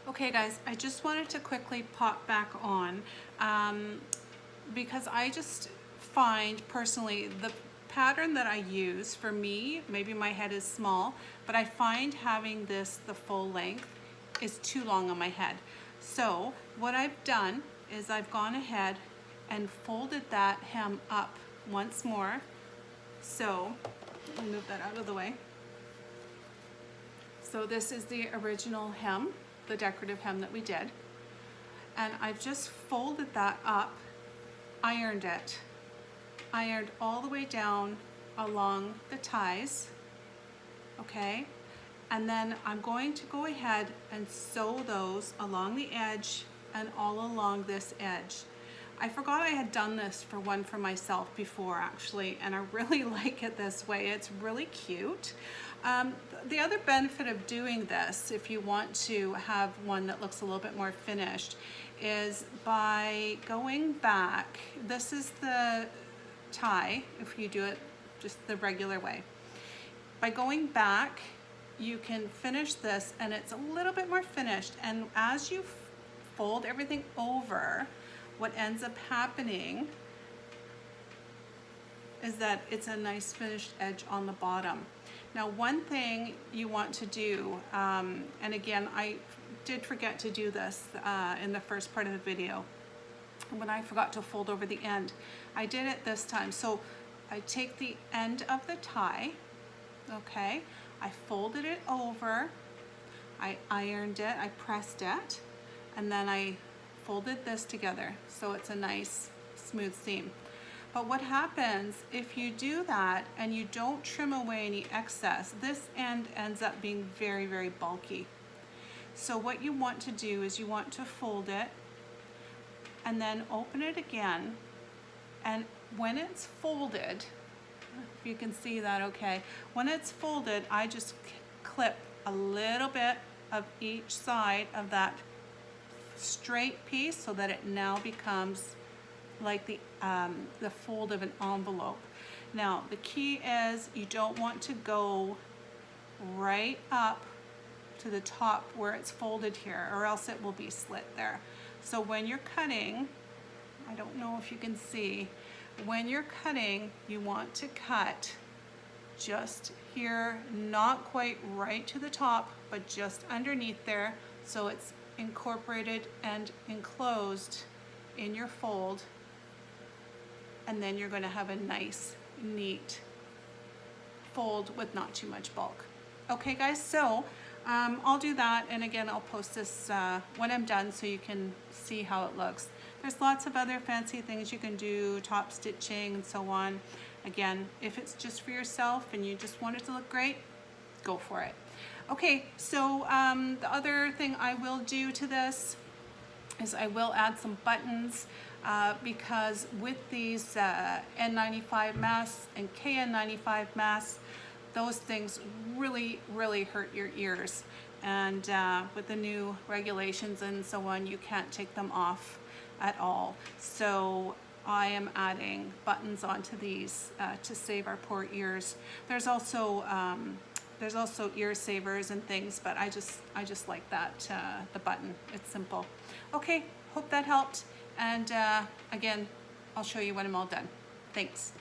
Okay guys, I just wanted to quickly pop back on because I just find personally the pattern that I use for me, maybe my head is small, but I find having this the full length is too long on my head. So what I've done is I've gone ahead and folded that hem up once more. So I'll move that out of the way. So this is the original hem, the decorative hem that we did. And I've just folded that up, ironed it, ironed all the way down along the ties, okay? And then I'm going to go ahead and sew those along the edge and all along this edge. I forgot I had done this for one for myself before actually, and I really like it this way. It's really cute. The other benefit of doing this, if you want to have one that looks a little bit more finished, is by going back. This is the tie, if you do it just the regular way. By going back, you can finish this and it's a little bit more finished. And as you fold everything over, what ends up happening is that it's a nice finished edge on the bottom. Now, one thing you want to do, and again, I did forget to do this in the first part of the video, when I forgot to fold over the end. I did it this time. So I take the end of the tie, okay, I folded it over, I ironed it, I pressed it, and then I folded this together so it's a nice smooth seam. But what happens if you do that and you don't trim away any excess, this end ends up being very, very bulky. So what you want to do is you want to fold it and then open it again, and when it's folded, if you can see that okay, when it's folded, I just clip a little bit of each side of that straight piece so that it now becomes like the fold of an envelope. Now the key is you don't want to go right up to the top where it's folded here, or else it will be slit there. So when you're cutting, I don't know if you can see, when you're cutting, you want to cut just here, not quite right to the top, but just underneath there, so it's incorporated and enclosed in your fold, and then you're going to have a nice, neat fold with not too much bulk. Okay guys, so I'll do that, and again I'll post this when I'm done so you can see how it looks. There's lots of other fancy things you can do, top stitching and so on. Again, if it's just for yourself and you just want it to look great, go for it. Okay, so the other thing I will do to this is I will add some buttons because with these N95 masks and KN95 masks, those things really, really hurt your ears. And with the new regulations and so on, you can't take them off at all. So I am adding buttons onto these to save our poor ears. There's also ear savers and things, but I just like that, the button. It's simple. Okay, hope that helped. And again, I'll show you when I'm all done. Thanks.